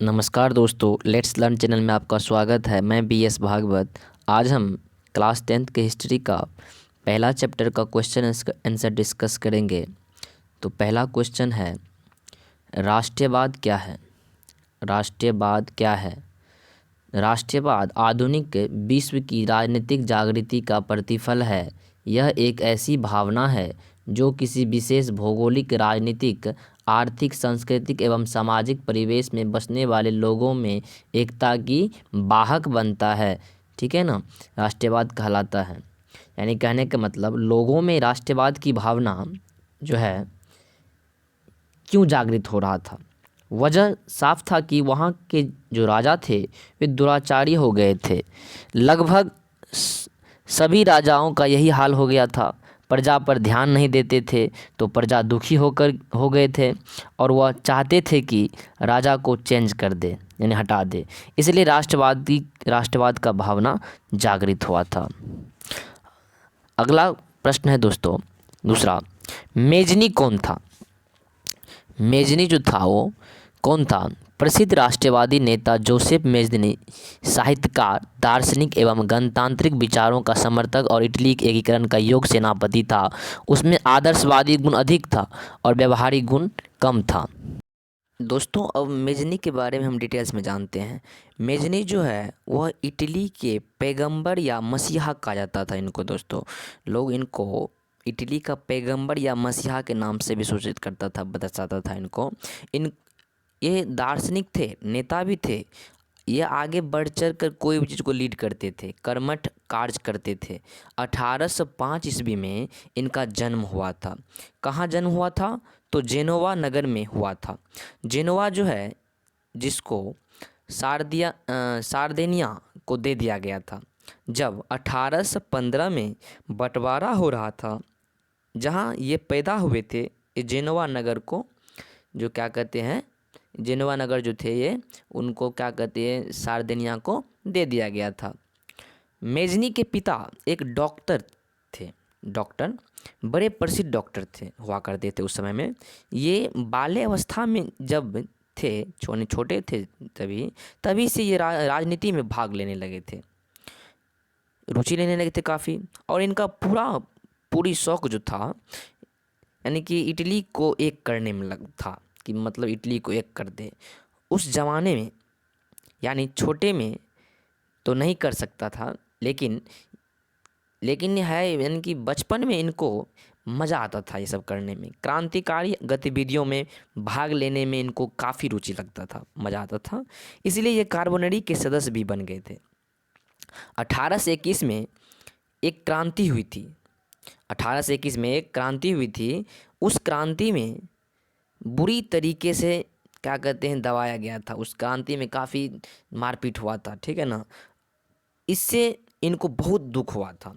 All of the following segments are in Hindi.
नमस्कार दोस्तों, लेट्स लर्न चैनल में आपका स्वागत है। मैं बी.एस. भागवत। आज हम क्लास 10th के हिस्ट्री का पहला चैप्टर का क्वेश्चन आंसर डिस्कस करेंगे। तो पहला क्वेश्चन है, राष्ट्रीयवाद क्या है? राष्ट्रीयवाद क्या है? राष्ट्रीयवाद आधुनिक विश्व की राजनीतिक जागृति का प्रतिफल है। यह एक ऐसी भावना है जो किसी विशेष भौगोलिक, राजनीतिक, आर्थिक, सांस्कृतिक एवं सामाजिक परिवेश में बसने वाले लोगों में एकता की वाहक बनता है। ठीक है ना, राष्ट्रीयवाद कहलाता है। यानी कहने का मतलब, लोगों में राष्ट्रीयवाद की भावना जो है क्यों जागृत हो रहा था। वजह साफ था कि वहाँ के जो राजा थे वे दुराचारी हो गए थे। लगभग सभी राजाओं का यही हाल हो गया था। प्रजा पर ध्यान नहीं देते थे तो प्रजा दुखी हो गए थे और वह चाहते थे कि राजा को चेंज कर दे, यानी हटा दे। इसलिए राष्ट्रवाद का भावना जागृत हुआ था। अगला प्रश्न है दोस्तों, दूसरा, मेजनी कौन था? मेजनी जो था वो कौन था? प्रसिद्ध राष्ट्रवादी नेता जोसेफ मेजनी साहित्यकार, दार्शनिक एवं गणतांत्रिक विचारों का समर्थक और इटली के एकीकरण का योग्य सेनापति था। उसमें आदर्शवादी गुण अधिक था और व्यवहारिक गुण कम था। दोस्तों, अब मेजनी के बारे में हम डिटेल्स में जानते हैं। मेजनी जो है वह इटली के पैगंबर या मसीहा कहा जाता था इनको। दोस्तों, लोग इनको इटली का पैगंबर या मसीहा के नाम से भी सूचित बताता था इनको। ये दार्शनिक थे, नेता भी थे। ये आगे बढ़ चढ़ कर कोई भी चीज़ को लीड करते थे, कर्मठ कार्य करते थे। 1805 ईस्वी में इनका जन्म हुआ था। कहाँ जन्म हुआ था? तो जेनोवा नगर में हुआ था। जेनोवा जो है, जिसको सार्देनिया को दे दिया गया था जब 1815 में बंटवारा हो रहा था। जहाँ ये पैदा हुए थे, ये जेनोवा नगर को जो क्या कहते हैं, जेनोवा नगर जो थे ये, उनको क्या कहते हैं, सार्देनिया को दे दिया गया था। मेजनी के पिता एक डॉक्टर थे। डॉक्टर, बड़े प्रसिद्ध डॉक्टर थे, हुआ करते थे उस समय में। ये बाल्य अवस्था में जब थे, छोटे थे, तभी से ये राजनीति में भाग लेने लगे थे, रुचि लेने लगे थे काफ़ी। और इनका पूरी शौक जो था, यानी कि इटली को एक करने में लग था, कि मतलब इटली को एक कर दे। उस ज़माने में, यानी छोटे में तो नहीं कर सकता था, लेकिन है, यानी कि बचपन में इनको मज़ा आता था ये सब करने में। क्रांतिकारी गतिविधियों में भाग लेने में इनको काफ़ी रुचि लगता था, मज़ा आता था। इसलिए ये कार्बोनरी के सदस्य भी बन गए थे। 1821 में एक क्रांति हुई थी। 1821 में एक क्रांति हुई थी। उस क्रांति में बुरी तरीके से क्या कहते हैं, दबाया गया था। उस क्रांति में काफ़ी मारपीट हुआ था, ठीक है ना। इससे इनको बहुत दुख हुआ था,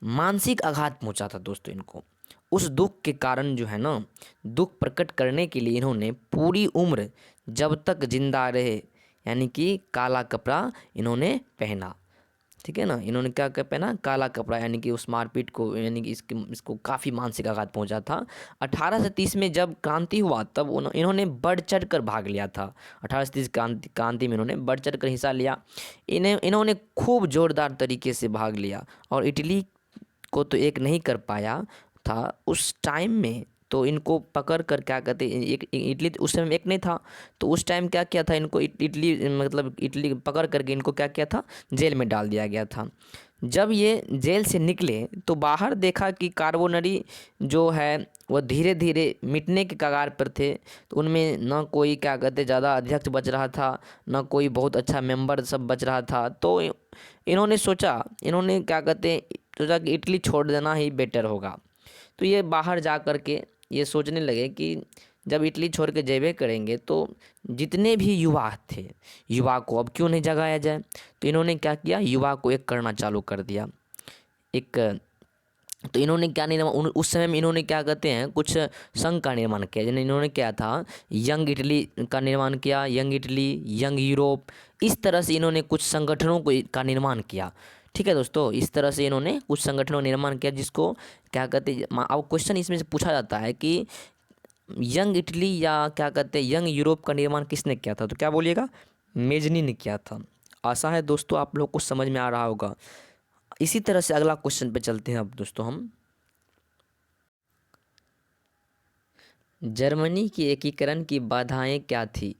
मानसिक आघात पहुंचा था दोस्तों इनको। उस दुख के कारण जो है ना, दुख प्रकट करने के लिए इन्होंने पूरी उम्र, जब तक जिंदा रहे, यानी कि काला कपड़ा इन्होंने पहना। ठीक है ना, इन्होंने क्या क्या पहना? काला कपड़ा, यानी कि उस मारपीट को, यानी कि इसको काफ़ी मानसिक आघात पहुंचा था। 1830 में जब क्रांति हुआ तब इन्होंने बढ़ चढ़ कर भाग लिया था। 1830 क्रांति में इन्होंने बढ़ चढ़ कर हिस्सा लिया। इन्होंने खूब ज़ोरदार तरीके से भाग लिया और इटली को तो एक नहीं कर पाया था उस टाइम में। तो इनको पकड़ कर क्या कहते, एक इटली उस समय एक नहीं था, तो उस टाइम क्या किया था, इनको इटली पकड़ करके इनको क्या किया था, जेल में डाल दिया गया था। जब ये जेल से निकले तो बाहर देखा कि कार्बोनरी जो है वह धीरे धीरे मिटने के कगार पर थे। तो उनमें ना कोई क्या कहते ज़्यादा अध्यक्ष बच रहा था, ना कोई बहुत अच्छा मेंबर सब बच रहा था। तो इन्होंने क्या कहते सोचा कि इटली छोड़ देना ही बेटर होगा। तो ये बाहर जा कर के ये सोचने लगे कि जब इटली छोड़ के जेबे करेंगे तो जितने भी युवा थे, युवा को अब क्यों नहीं जगाया जाए। तो इन्होंने क्या किया, युवा को एक करना चालू कर दिया। तो इन्होंने क्या निर्माण, उस समय में इन्होंने क्या कहते हैं, कुछ संघ का निर्माण किया। जिन्हें इन्होंने क्या था, यंग इटली का निर्माण किया, यंग इटली, यंग यूरोप, इस तरह से इन्होंने कुछ संगठनों का निर्माण किया। ठीक है दोस्तों, इस तरह से इन्होंने कुछ संगठनों का निर्माण किया, जिसको क्या कहते हैं। अब क्वेश्चन इसमें से पूछा जाता है कि यंग इटली या क्या कहते हैं यंग यूरोप का निर्माण किसने किया था? तो क्या बोलिएगा? मेजनी ने किया था। आशा है दोस्तों आप लोग को समझ में आ रहा होगा। इसी तरह से अगला क्वेश्चन पे चलते हैं अब दोस्तों हम। जर्मनी की एकीकरण की बाधाएं क्या थी?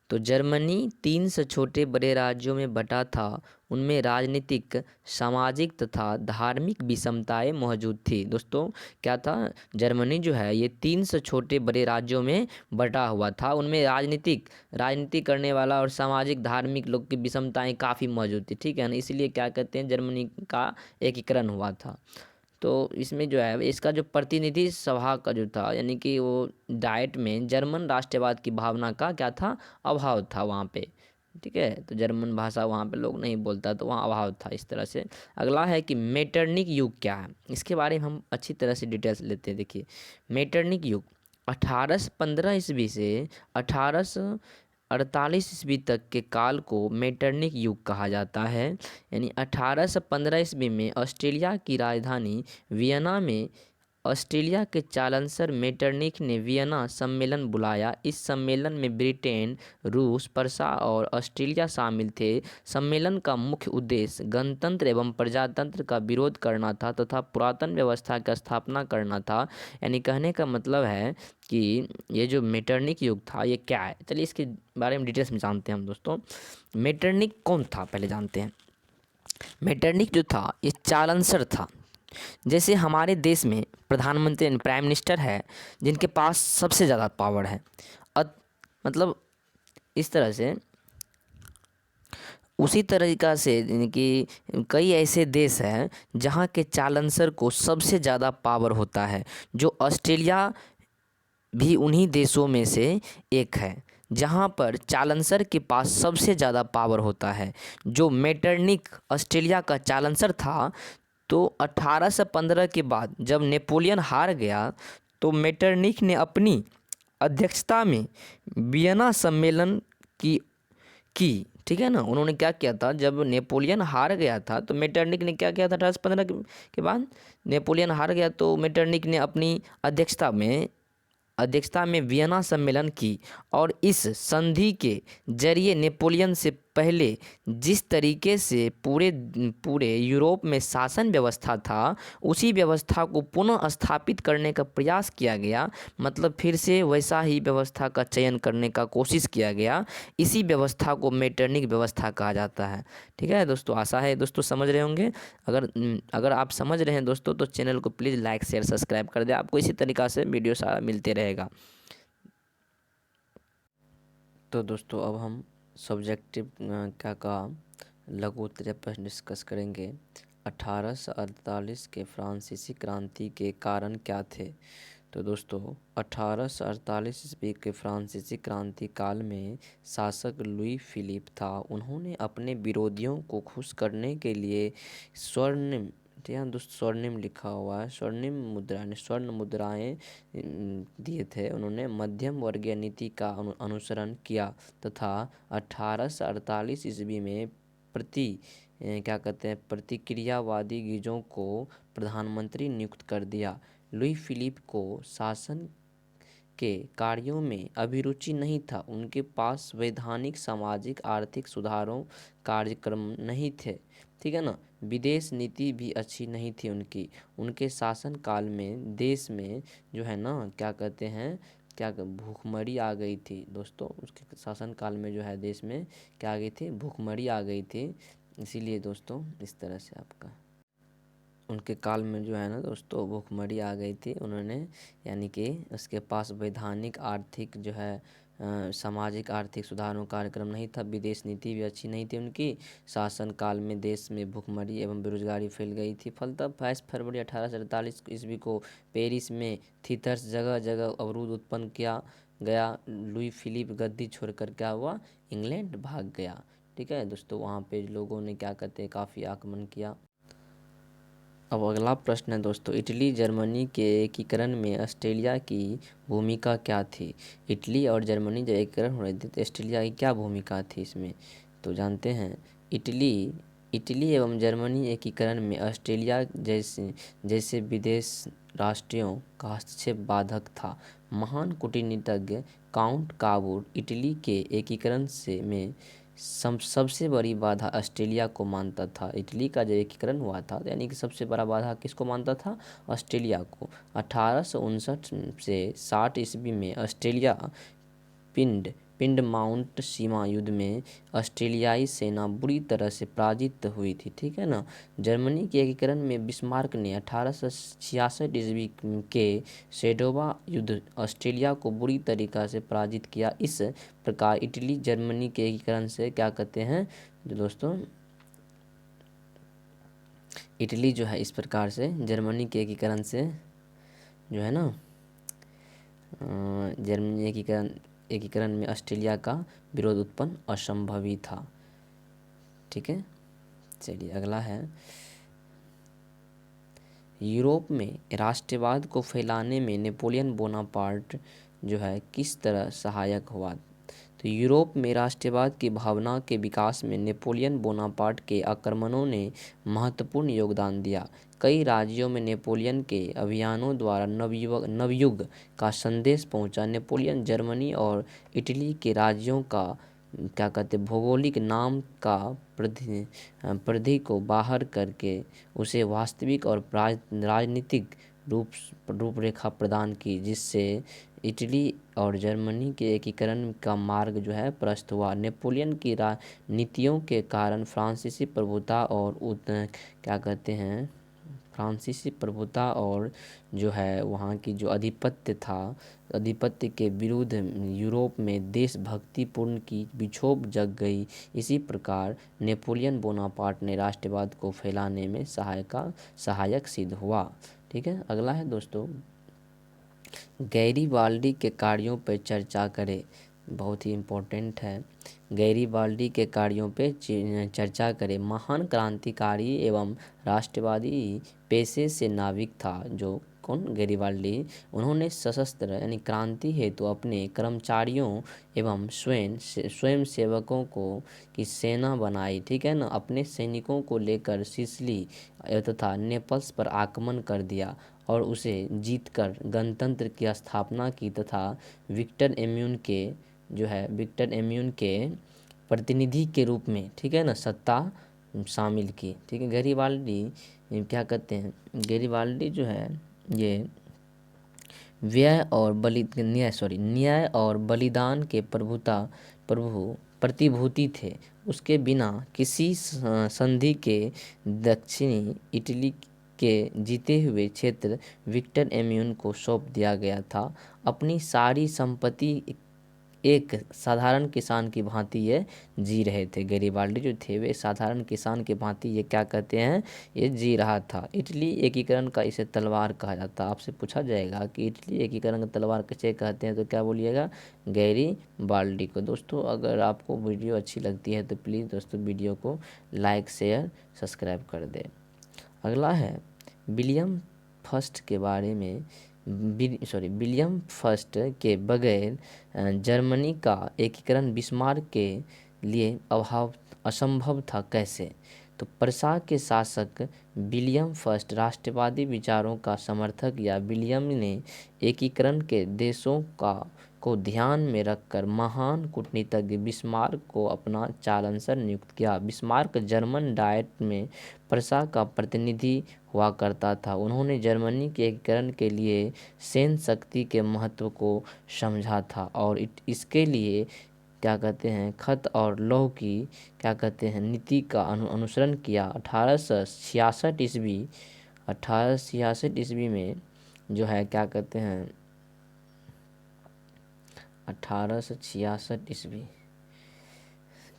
तो जर्मनी 3 से छोटे बड़े राज्यों में बटा था। उनमें राजनीतिक, सामाजिक तथा धार्मिक विषमताएं मौजूद थी। दोस्तों क्या था? जर्मनी जो है ये 3 से छोटे बड़े राज्यों में बटा हुआ था। उनमें राजनीति करने वाला और सामाजिक धार्मिक लोग की विषमताएं काफ़ी मौजूद थी। ठीक है ना, इसलिए क्या कहते हैं जर्मनी का एकीकरण हुआ था। तो इसमें जो है इसका जो प्रतिनिधि सभा का जो था यानी कि वो डाइट में जर्मन राष्ट्रवाद की भावना का क्या था? अभाव था वहाँ पे। ठीक है, तो जर्मन भाषा वहाँ पे लोग नहीं बोलता तो वहाँ अभाव था इस तरह से। अगला है कि मेटरनिक युग क्या है? इसके बारे में हम अच्छी तरह से डिटेल्स लेते हैं। देखिए मेटरनिक युग 1815 ईस्वी से 1848 ईस्वी तक के काल को मेटरनिक युग कहा जाता है। यानी 1815 ईस्वी में ऑस्ट्रेलिया की राजधानी वियना में ऑस्ट्रेलिया के चांसलर मेटरनिख ने वियना सम्मेलन बुलाया। इस सम्मेलन में ब्रिटेन, रूस, प्रशा और ऑस्ट्रेलिया शामिल थे। सम्मेलन का मुख्य उद्देश्य गणतंत्र एवं प्रजातंत्र का विरोध करना था तथा पुरातन व्यवस्था की स्थापना करना था। यानी कहने का मतलब है कि ये जो मेटरनिक युग था ये क्या है? चलिए इसके बारे में डिटेल्स में जानते हैं हम दोस्तों। मेटरनिख कौन था पहले जानते हैं। मेटरनिख जो था ये चांसलर था। जैसे हमारे देश में प्रधानमंत्री यानी प्राइम मिनिस्टर है जिनके पास सबसे ज़्यादा पावर है। मतलब इस तरह से उसी तरीक़ा से यानी कि कई ऐसे देश हैं जहाँ के चांसलर को सबसे ज़्यादा पावर होता है। जो ऑस्ट्रेलिया भी उन्हीं देशों में से एक है जहाँ पर चांसलर के पास सबसे ज़्यादा पावर होता है। जो मेटरनिख ऑस्ट्रेलिया का चांसलर था तो 1815 के बाद जब नेपोलियन हार गया तो मेटरनिख ने अपनी अध्यक्षता में वियना सम्मेलन की ठीक है ना। उन्होंने क्या किया था जब नेपोलियन हार गया था तो मेटरनिख ने क्या किया था 1815 के बाद नेपोलियन हार गया तो मेटरनिख ने अपनी अध्यक्षता में वियना सम्मेलन की और इस संधि के जरिए नेपोलियन से पहले जिस तरीके से पूरे यूरोप में शासन व्यवस्था था उसी व्यवस्था को पुनः स्थापित करने का प्रयास किया गया। मतलब फिर से वैसा ही व्यवस्था का चयन करने का कोशिश किया गया। इसी व्यवस्था को मेटरनिख व्यवस्था कहा जाता है। ठीक है दोस्तों, आशा है दोस्तों समझ रहे होंगे। अगर आप समझ रहे हैं दोस्तों तो चैनल को प्लीज़ लाइक शेयर सब्सक्राइब कर दें। आपको इसी तरीक़ा से वीडियो सारा मिलते रहेगा। तो दोस्तों अब हम सब्जेक्टिव क्या का लघु उत्तरीय प्रश्न डिस्कस करेंगे। 1848 के फ्रांसीसी क्रांति के कारण क्या थे? तो दोस्तों 1848 ईस्वी के फ्रांसीसी क्रांति काल में शासक लुई फिलिप था। उन्होंने अपने विरोधियों को खुश करने के लिए स्वर्णिम यहाँ दोस्त स्वर्णिम लिखा हुआ है, स्वर्ण मुद्राएं दिए थे। उन्होंने मध्यम वर्गीय नीति का अनुसरण किया तथा 1848 ईस्वी में क्या कहते हैं प्रतिक्रियावादी गिजों को प्रधानमंत्री नियुक्त कर दिया। लुई फिलिप को शासन के कार्यों में अभिरुचि नहीं था। उनके पास वैधानिक, सामाजिक, आर्थिक सुधारों कार्यक्रम नहीं थे। ठीक है ना, विदेश नीति भी अच्छी नहीं थी उनकी। उनके शासन काल में देश में जो है ना क्या कहते हैं भूखमरी आ गई थी दोस्तों। उसके शासन काल में जो है देश में क्या आ गई थी? भूखमरी आ गई थी। इसीलिए दोस्तों इस तरह से आपका उनके काल में जो है ना दोस्तों भूखमरी आ गई थी। उन्होंने यानी कि उसके पास वैधानिक, आर्थिक जो है सामाजिक आर्थिक सुधारों कार्यक्रम नहीं था। विदेश नीति भी अच्छी नहीं थी उनकी। शासन काल में देश में भूखमरी एवं बेरोजगारी फैल गई थी। फलतः 22 फरवरी 1848 ईस्वी को पेरिस में थीथर्स जगह जगह अवरोध उत्पन्न किया गया। लुई फिलिप गद्दी छोड़कर क्या हुआ? इंग्लैंड भाग गया। ठीक है दोस्तों, वहाँ पे लोगों ने क्या कहते हैं काफ़ी आक्रमण किया। अब अगला प्रश्न है दोस्तों, इटली जर्मनी के एकीकरण में ऑस्ट्रेलिया की भूमिका क्या थी? इटली और जर्मनी जब एकीकरण हो रहे थे तो ऑस्ट्रेलिया की क्या भूमिका थी इसमें? तो जानते हैं इटली एवं जर्मनी एकीकरण में ऑस्ट्रेलिया जैसे विदेश राष्ट्रों का हस्तक्षेप बाधक था। महान कूटनीतिज्ञ काउंट काबूर इटली के एकीकरण में सबसे बड़ी बाधा ऑस्ट्रेलिया को मानता था। इटली का जो एकीकरण हुआ था यानी कि सबसे बड़ा बाधा किसको मानता था? ऑस्ट्रेलिया को। 1859 से 60 ईस्वी में ऑस्ट्रेलिया पिंडमाउंट सीमा युद्ध में ऑस्ट्रेलियाई सेना बुरी तरह से पराजित हुई थी, ठीक है ना। जर्मनी के एकीकरण में बिस्मार्क ने 1866 ईस्वी के सेडोवा युद्ध ऑस्ट्रेलिया को बुरी तरीक़ा से पराजित किया। इस प्रकार इटली जर्मनी के एकीकरण से क्या कहते हैं जो दोस्तों, इटली जो है इस प्रकार से जर्मनी के एकीकरण से जो है ना जर्मनी एकीकरण में ऑस्ट्रेलिया का विरोध उत्पन्न असंभव ही था, ठीक है। चलिए अगला है, यूरोप में राष्ट्रवाद को फैलाने में नेपोलियन बोनापार्ट जो है किस तरह सहायक हुआ? तो यूरोप में राष्ट्रवाद की भावना के विकास में नेपोलियन बोनापार्ट के आक्रमणों ने महत्वपूर्ण योगदान दिया। कई राज्यों में नेपोलियन के अभियानों द्वारा नवयुग का संदेश पहुंचा। नेपोलियन जर्मनी और इटली के राज्यों का क्या कहते भौगोलिक नाम का परिधि को बाहर करके उसे वास्तविक और राजनीतिक रूपरेखा प्रदान की, जिससे इटली और जर्मनी के एकीकरण का मार्ग जो है प्रशस्त हुआ। नेपोलियन की नीतियों के कारण फ्रांसीसी प्रभुता और जो है वहाँ की जो आधिपत्य के विरुद्ध यूरोप में देशभक्तिपूर्ण की बिछोह जग गई। इसी प्रकार नेपोलियन बोनापार्ट ने राष्ट्रवाद को फैलाने में सहायक सिद्ध हुआ, ठीक है। अगला है दोस्तों, गैरीबाल्डी के कार्यों पर चर्चा करें। बहुत ही इम्पोर्टेंट है, गैरीबाल्डी के कार्यों पे चर्चा करें। महान क्रांतिकारी एवं राष्ट्रवादी पेशे से नाविक था जो कौन? गैरीबाल्डी। उन्होंने सशस्त्र यानी क्रांति हेतु अपने कर्मचारियों एवं स्वयंसेवकों की सेना बनाई, ठीक है ना। अपने सैनिकों को लेकर सिसिली तथा नेपल्स पर आक्रमण कर दिया और उसे जीतकर गणतंत्र की स्थापना की तथा विक्टर एम्यून के प्रतिनिधि के रूप में, ठीक है ना, सत्ता शामिल की, ठीक है। गैरीबाल्डी क्या कहते हैं, गैरीबाल्डी जो है ये न्याय और बलिदान के प्रतिभूति थे। उसके बिना किसी संधि के दक्षिणी इटली के जीते हुए क्षेत्र विक्टर एम्यून को सौंप दिया गया था। अपनी सारी संपत्ति एक साधारण किसान की भांति ये जी रहे थे। गैरीबाल्डी जो थे वे साधारण किसान की भांति ये क्या कहते हैं, ये जी रहा था। इटली एकीकरण का इसे तलवार कहा जाता है। आपसे पूछा जाएगा कि इटली एकीकरण का तलवार किसे कहते हैं, तो क्या बोलिएगा? गैरीबाल्डी को। दोस्तों अगर आपको वीडियो अच्छी लगती है तो प्लीज़ दोस्तों वीडियो को लाइक शेयर सब्सक्राइब कर दें। अगला है विलियम फर्स्ट के बगैर जर्मनी का एकीकरण बिस्मार्क के लिए असंभव था। कैसे? तो प्रसा के शासक विलियम फर्स्ट राष्ट्रवादी विचारों का समर्थक या विलियम ने एकीकरण के देशों को ध्यान में रखकर महान कूटनीतिज्ञ बिस्मार्क को अपना चांसलर नियुक्त किया। बिस्मार्क जर्मन डाइट में प्रसा का प्रतिनिधि हुआ करता था। उन्होंने जर्मनी के एकीकरण के लिए सैन्य शक्ति के महत्व को समझा था और इसके लिए क्या कहते हैं खत और लौह की क्या कहते हैं नीति का अनुसरण किया। 1866 ईस्वी में जो है क्या कहते हैं 1866 ईस्वी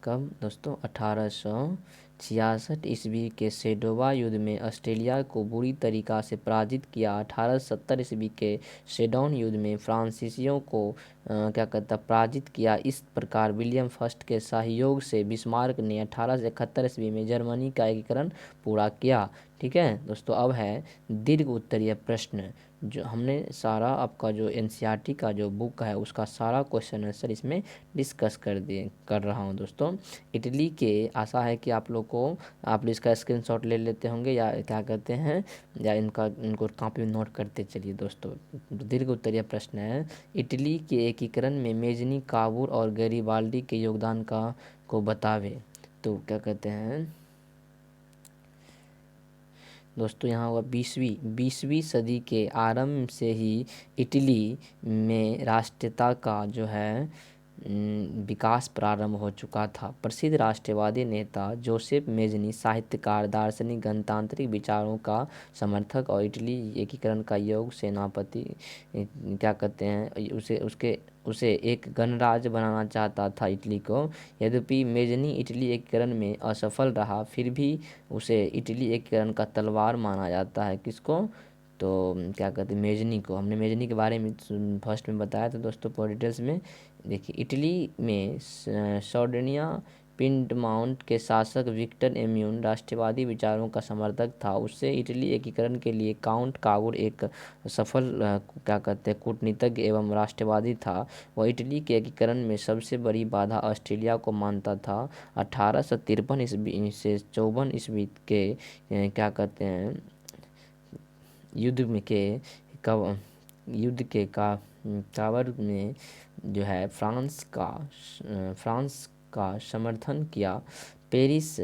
कब दोस्तों? 1866 ईस्वी के सेडोवा युद्ध में ऑस्ट्रेलिया को बुरी तरीक़ा से पराजित किया। 1870 ईस्वी के सेडोन युद्ध में फ्रांसीसियों को क्या कहता पराजित किया। इस प्रकार विलियम फर्स्ट के सहयोग से बिस्मार्क ने 1871 ईस्वी में जर्मनी का एकीकरण पूरा किया, ठीक है दोस्तों। अब है दीर्घ उत्तरीय प्रश्न, जो हमने सारा आपका जो एनसीईआरटी का जो बुक है उसका सारा क्वेश्चन आंसर इसमें डिस्कस कर रहा हूँ दोस्तों। इटली के आशा है कि आप लोग को आप इसका स्क्रीनशॉट ले लेते होंगे या क्या कहते हैं, या इनको कॉपी में नोट करते चलिए दोस्तों। दीर्घ उत्तरीय प्रश्न है, इटली के एकीकरण में मेजनी, काबूल और गैरीबाल्डी के योगदान को बतावे। तो क्या कहते हैं दोस्तों, यहाँ हुआ 20वीं सदी के आरंभ से ही इटली में राष्ट्रीयता का जो है विकास प्रारंभ हो चुका था। प्रसिद्ध राष्ट्रवादी नेता जोसेफ मेजनी साहित्यकार, दार्शनिक, गणतांत्रिक विचारों का समर्थक और इटली एकीकरण का योग सेनापति क्या कहते हैं उसे एक गणराज्य बनाना चाहता था इटली को। यद्यपि मेजनी इटली एकीकरण में असफल रहा, फिर भी उसे इटली एकीकरण का तलवार माना जाता है। किसको? तो क्या कहते हैं मेजनी को। हमने मेजनी के बारे में फर्स्ट में बताया था दोस्तों पूरा डिटेल्स में। देखिए, इटली में सार्डिनिया पिंडमाउंट के शासक विक्टर एम्यून राष्ट्रवादी विचारों का समर्थक था। उससे इटली एकीकरण के लिए काउंट काबूल एक सफल क्या कहते हैं कूटनीतिज्ञ एवं राष्ट्रवादी था। वह इटली के एकीकरण में सबसे बड़ी बाधा ऑस्ट्रेलिया को मानता था। 1853 ईस्वी से 54 ईस्वी के क्या कहते हैं युद्ध के काबर में जो है फ्रांस का समर्थन किया। पेरिस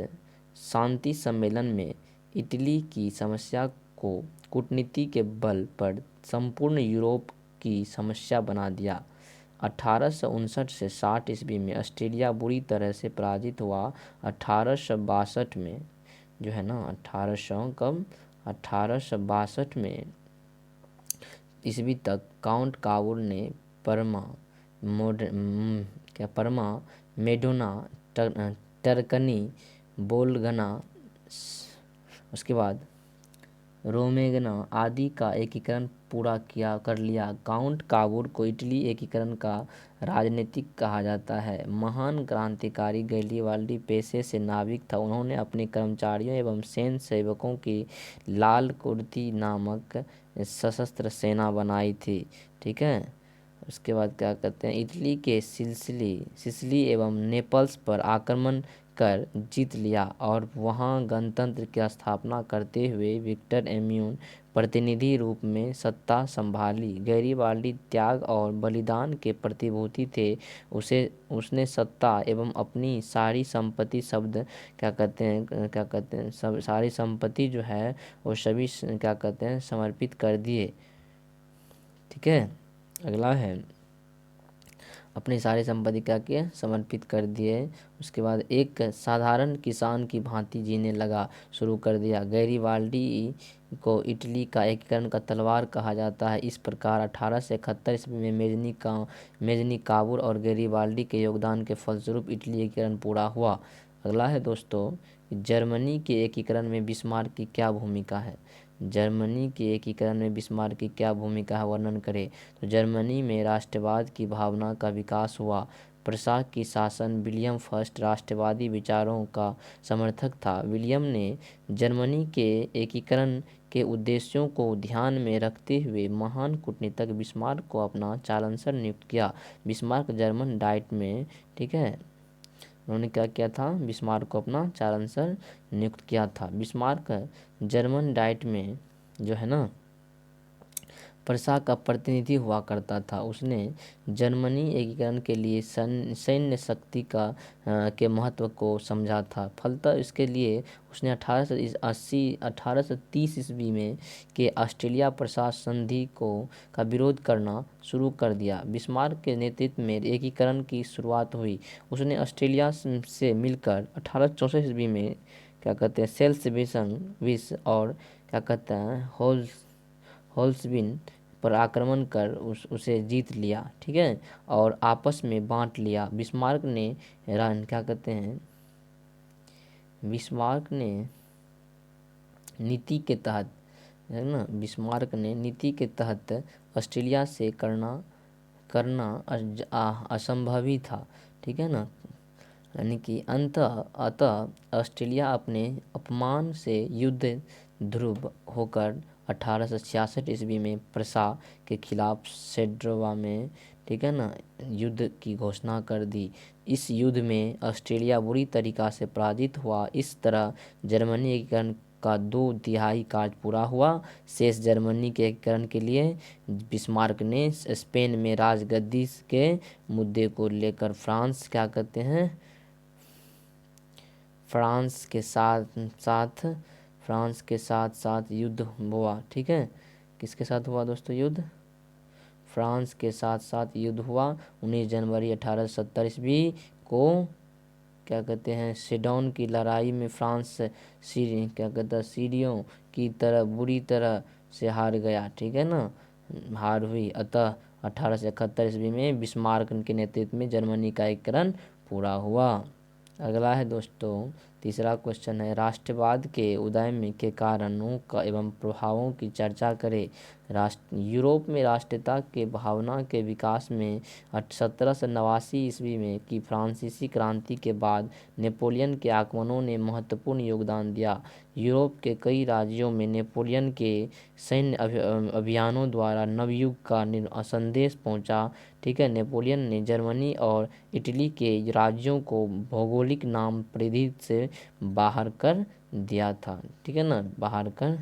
शांति सम्मेलन में इटली की समस्या को कूटनीति के बल पर संपूर्ण यूरोप की समस्या बना दिया। 1859 से 60 ईस्वी में ऑस्ट्रेलिया बुरी तरह से पराजित हुआ। 1862 में जो है ना 1862 में ईस्वी तक काउंट काबूल ने परमा मेडोना, टर्कनी, बोलगना, उसके बाद रोमेगना आदि का एकीकरण पूरा कर लिया। काउंट काबूल को इटली एकीकरण का राजनीतिक कहा जाता है। महान क्रांतिकारी गैरीबाल्डी पेशे से नाविक था। उन्होंने अपने कर्मचारियों एवं सैन्य सेवकों की लाल कुर्ती नामक सशस्त्र सेना बनाई थी। ठीक है, उसके बाद क्या कहते हैं इटली के सिसिली एवं नेपल्स पर आक्रमण कर जीत लिया और वहां गणतंत्र की स्थापना करते हुए विक्टर एम्यून प्रतिनिधि रूप में सत्ता संभाली। गैरीबाल्डी त्याग और बलिदान के प्रतिभूति थे। उसने सत्ता एवं अपनी सारी संपत्ति सारी संपत्ति जो है वो सभी क्या कहते हैं समर्पित कर दिए। ठीक है, अगला है अपनी सारी संपत्ति क्या किए समर्पित कर दिए। उसके बाद एक साधारण किसान की भांति जीने लगा, शुरू कर दिया। गैरीबाल्डी को इटली का एकीकरण का तलवार कहा जाता है। इस प्रकार 1871 ईस्वी में मेजनी काबूल और गैरीबाल्डी के योगदान के फलस्वरूप इटली एकीकरण पूरा हुआ। अगला है दोस्तों, जर्मनी के एकीकरण में बिस्मार्क की क्या भूमिका है। जर्मनी के एकीकरण में बिस्मार्क की क्या भूमिका है वर्णन करें। तो जर्मनी में राष्ट्रवाद की भावना का विकास हुआ। प्रशा की शासन विलियम फर्स्ट राष्ट्रवादी विचारों का समर्थक था। विलियम ने जर्मनी के एकीकरण के उद्देश्यों को ध्यान में रखते हुए महान कूटनीतिज्ञ बिस्मार्क को अपना चांसलर नियुक्त किया। बिस्मार्क जर्मन डाइट में, ठीक है, उन्होंने क्या किया था, बिस्मार्क को अपना चांसलर नियुक्त किया था। बिस्मार्क जर्मन डाइट में जो है ना प्रशा का प्रतिनिधि हुआ करता था। उसने जर्मनी एकीकरण के लिए सैन्य शक्ति के महत्व को समझा था। फलतः इसके लिए उसने 1830 ईस्वी में के ऑस्ट्रेलिया प्रशा संधि का विरोध करना शुरू कर दिया। बिस्मार्क के नेतृत्व में एकीकरण की शुरुआत हुई। उसने ऑस्ट्रेलिया से मिलकर 1864 ईस्वी में क्या कहते हैं सेल्स और क्या कहते हैं होल्सविन पर आक्रमण कर उसे जीत लिया। ठीक है, और आपस में बांट लिया। बिस्मार्क ने नीति के तहत है ना बिस्मार्क ने नीति के तहत ऑस्ट्रेलिया से करना असंभव ही था। ठीक है ना, यानी कि अतः ऑस्ट्रेलिया अपने अपमान से युद्ध ध्रुव होकर 1866 ईस्वी में प्रशा के खिलाफ सेड्रोवा में ठीक है ना, युद्ध की घोषणा कर दी। इस युद्ध में ऑस्ट्रेलिया बुरी तरीक़ा से पराजित हुआ। इस तरह जर्मनी एकीकरण का 2/3 कार्य पूरा हुआ। शेष जर्मनी के एकीकरण के लिए बिस्मार्क ने स्पेन में राजगद्दी के मुद्दे को लेकर फ्रांस के साथ युद्ध हुआ। ठीक है, किसके साथ हुआ दोस्तों युद्ध? फ्रांस के साथ युद्ध हुआ। 19 जनवरी 1870 ईस्वी को क्या कहते हैं, सेडोन की लड़ाई में फ्रांस सीरियों की तरह बुरी तरह से हार गया। ठीक है ना, हार हुई। अतः 1871 ईस्वी में बिस्मार्क के नेतृत्व में जर्मनी का एकीकरण पूरा हुआ। अगला है दोस्तों, तीसरा क्वेश्चन है, राष्ट्रवाद के उदय में के कारणों का एवं प्रभावों की चर्चा करें। यूरोप में राष्ट्रीयता के भावना के विकास में 1789 ईस्वी में की फ्रांसीसी क्रांति के बाद नेपोलियन के आक्रमणों ने महत्वपूर्ण योगदान दिया। यूरोप के कई राज्यों में नेपोलियन के सैन्य अभियानों द्वारा नवयुग का संदेश पहुंचा। ठीक है, नेपोलियन ने जर्मनी और इटली के राज्यों को भौगोलिक नाम परिधि से बाहर कर दिया था। ठीक है ना, बाहर कर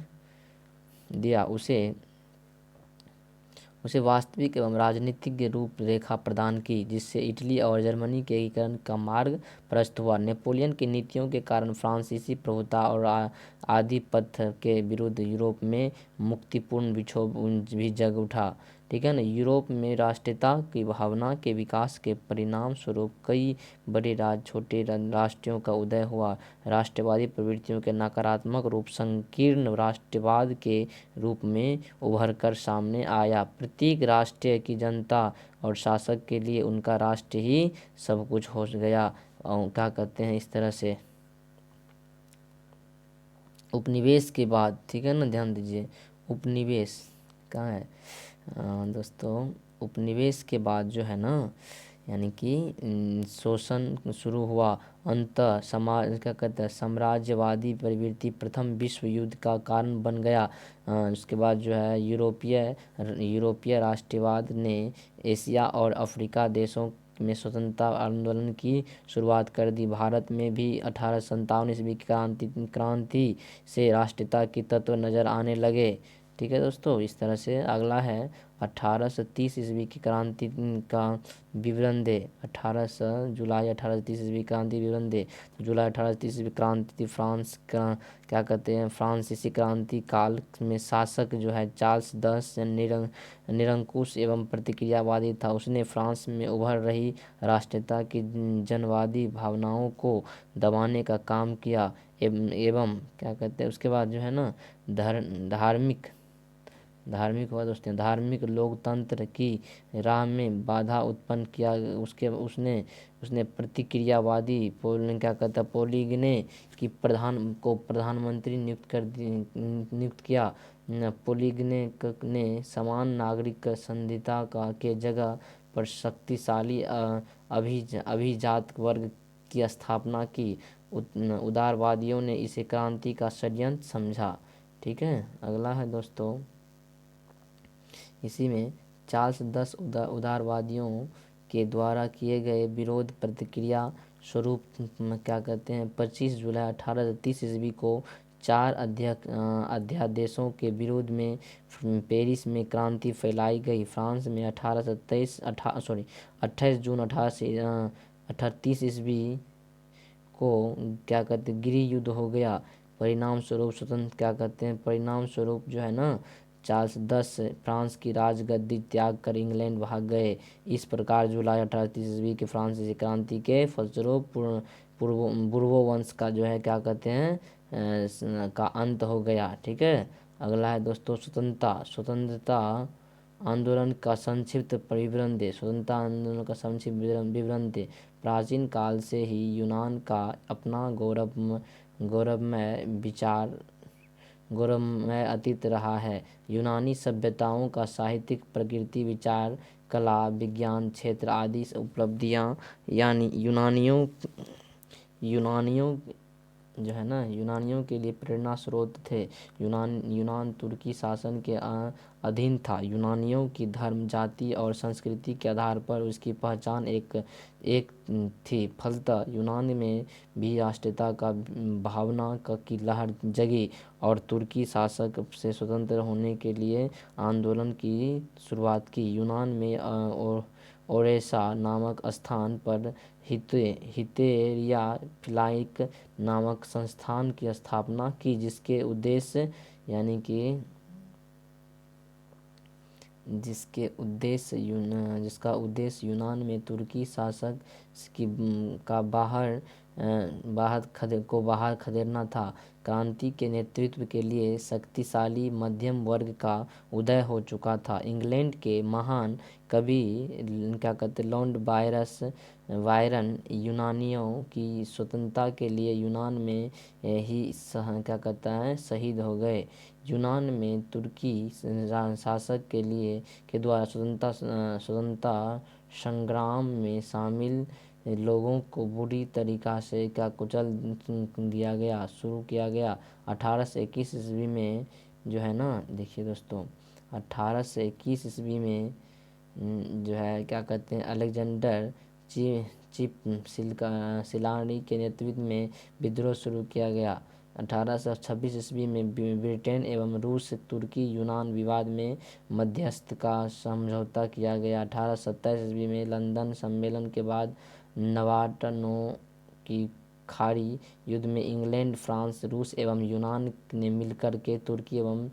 दिया, उसे वास्तविक एवं राजनीतिक रूपरेखा प्रदान की, जिससे इटली और जर्मनी के एकीकरण का मार्ग प्रशस्त हुआ। नेपोलियन की नीतियों के कारण फ्रांसीसी प्रभुता और आधिपत्य के विरुद्ध यूरोप में मुक्तिपूर्ण विक्षोभ भी जग उठा। ठीक है ना, यूरोप में राष्ट्रीयता की भावना के विकास के परिणाम स्वरूप कई बड़े छोटे राष्ट्रों का उदय हुआ। राष्ट्रवादी प्रवृत्तियों के नकारात्मक रूप संकीर्ण राष्ट्रवाद के रूप में उभर कर सामने आया। प्रत्येक राष्ट्र की जनता और शासक के लिए उनका राष्ट्र ही सब कुछ हो गया। और क्या कहते हैं, इस तरह से उपनिवेश के बाद, ठीक है ना, ध्यान दीजिए, उपनिवेश कहाँ है दोस्तों, उपनिवेश के बाद जो है ना, यानी कि शोषण शुरू हुआ। अंतः समाज क्या कहते हैं, साम्राज्यवादी प्रवृत्ति प्रथम विश्व युद्ध का कारण बन गया। उसके बाद जो है यूरोपीय राष्ट्रवाद ने एशिया और अफ्रीका देशों में स्वतंत्रता आंदोलन की शुरुआत कर दी। भारत में भी 1857 ईस्वी की क्रांति से राष्ट्रीयता की तत्व नजर आने लगे। ठीक है दोस्तों, इस तरह से अगला है 1830 ईस्वी की क्रांति का विवरण दे। जुलाई 1830 ईस्वी क्रांति विवरण दे। तो जुलाई 1830 ईस्वी क्रांति फ्रांस का क्या कहते हैं, फ्रांसीसी क्रांति काल में शासक जो है चार्ल्स 10 निरंकुश एवं प्रतिक्रियावादी था। उसने फ्रांस में उभर रही राष्ट्रीयता की जनवादी भावनाओं को दबाने का काम किया एवं क्या कहते हैं, उसके बाद जो है ना धार्मिक हुआ दोस्तों, धार्मिक लोकतंत्र की राह में बाधा उत्पन्न किया। उसने प्रतिक्रियावादी क्या कहता है, पोलिगने की प्रधानमंत्री नियुक्त किया। पोलिगने ने समान नागरिक संहिता के जगह पर शक्तिशाली अभिजात वर्ग की स्थापना की। उदारवादियों ने इसे क्रांति का षड्यंत्र समझा। ठीक है, अगला है दोस्तों, इसी में चार्ल्स 10 उदारवादियों के द्वारा किए गए विरोध प्रतिक्रिया स्वरूप क्या कहते हैं, 25 जुलाई 1830 ईस्वी को 4 अध्यादेशों के विरोध में पेरिस में क्रांति फैलाई गई। फ्रांस में 28 जून 1830 ईस्वी को क्या कहते हैं, गृह युद्ध हो गया। परिणाम स्वरूप जो है ना, चार्ल्स 10 फ्रांस की राजगद्दी त्याग कर इंग्लैंड भाग गए। इस प्रकार जुलाई 1830 ईस्वी के फ्रांसीसी क्रांति के फलस्वरूप बुर्बो वंश का जो है क्या कहते हैं का अंत हो गया। ठीक है, अगला है दोस्तों, स्वतंत्रता आंदोलन का संक्षिप्त विवरण दे। स्वतंत्रता आंदोलन का संक्षिप्त विवरण दे। प्राचीन काल से ही यूनान का अपना गौरवमय अतीत रहा है। यूनानी सभ्यताओं का साहित्यिक, प्रकृति विचार, कला, विज्ञान क्षेत्र आदि उपलब्धियां यानी यूनानियों जो है ना यूनानियों के लिए प्रेरणा स्रोत थे। यूनान तुर्की शासन के अधीन था। यूनानियों की धर्म, जाति और संस्कृति के आधार पर उसकी पहचान एक एक थी। फलतः यूनान में भी राष्ट्रीयता का भावना की लहर जगी और तुर्की शासक से स्वतंत्र होने के लिए आंदोलन की शुरुआत की। यूनान में ओरेसा नामक स्थान पर हितेरिया फिलाइक नामक संस्थान की स्थापना की, जिसके उद्देश्य यानी कि जिसका उद्देश्य यूनान में तुर्की शासक की का बाहर खदेड़ना था। क्रांति के नेतृत्व के लिए शक्तिशाली मध्यम वर्ग का उदय हो चुका था। इंग्लैंड के महान कवि क्या कहते लॉर्ड बायरन यूनानियों की स्वतंत्रता के लिए यूनान में क्या कहता है शहीद हो गए। यूनान में तुर्की शासक के द्वारा स्वतंत्रता संग्राम में शामिल लोगों को बुरी तरीक़ा से क्या कुचल शुरू किया गया। 1821 ईस्वी में जो है ना, देखिए दोस्तों, 1821 ईस्वी में जो है क्या कहते हैं अलेक्जेंडर सिलानी के नेतृत्व में विद्रोह शुरू किया गया। 1826 ईस्वी में ब्रिटेन एवं रूस तुर्की यूनान विवाद में मध्यस्थ का समझौता किया गया। 1827 ईस्वी में लंदन सम्मेलन के बाद नवाटनो की खाड़ी युद्ध में इंग्लैंड, फ्रांस, रूस एवं यूनान ने मिलकर के तुर्की एवं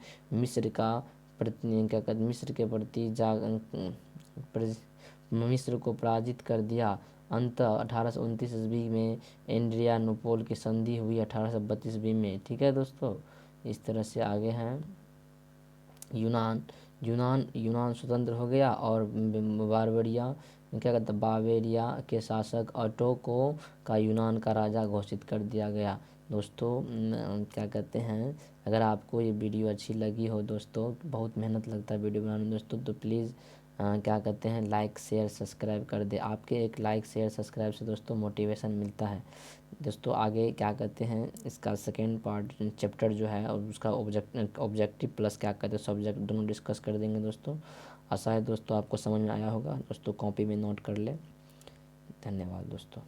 मिस्र को पराजित कर दिया। अंततः 1829 ईस्वी में एड्रियानोपल की संधि हुई 1832 ईस्वी में। ठीक है दोस्तों, इस तरह से आगे हैं यूनान स्वतंत्र हो गया और बावेरिया के शासक ऑटो को का यूनान का राजा घोषित कर दिया गया। दोस्तों क्या कहते हैं, अगर आपको ये वीडियो अच्छी लगी हो दोस्तों, बहुत मेहनत लगता है वीडियो बनाने में दोस्तों, तो प्लीज़ क्या कहते हैं लाइक शेयर सब्सक्राइब कर दे। आपके एक लाइक शेयर सब्सक्राइब से दोस्तों मोटिवेशन मिलता है। दोस्तों आगे क्या कहते हैं इसका सेकेंड पार्ट चैप्टर जो है और उसका ऑब्जेक्टिव प्लस क्या कहते हैं सब्जेक्ट दोनों डिस्कस कर देंगे दोस्तों। आशा है दोस्तों आपको समझ में आया होगा। दोस्तों कॉपी में नोट कर ले। धन्यवाद दोस्तों।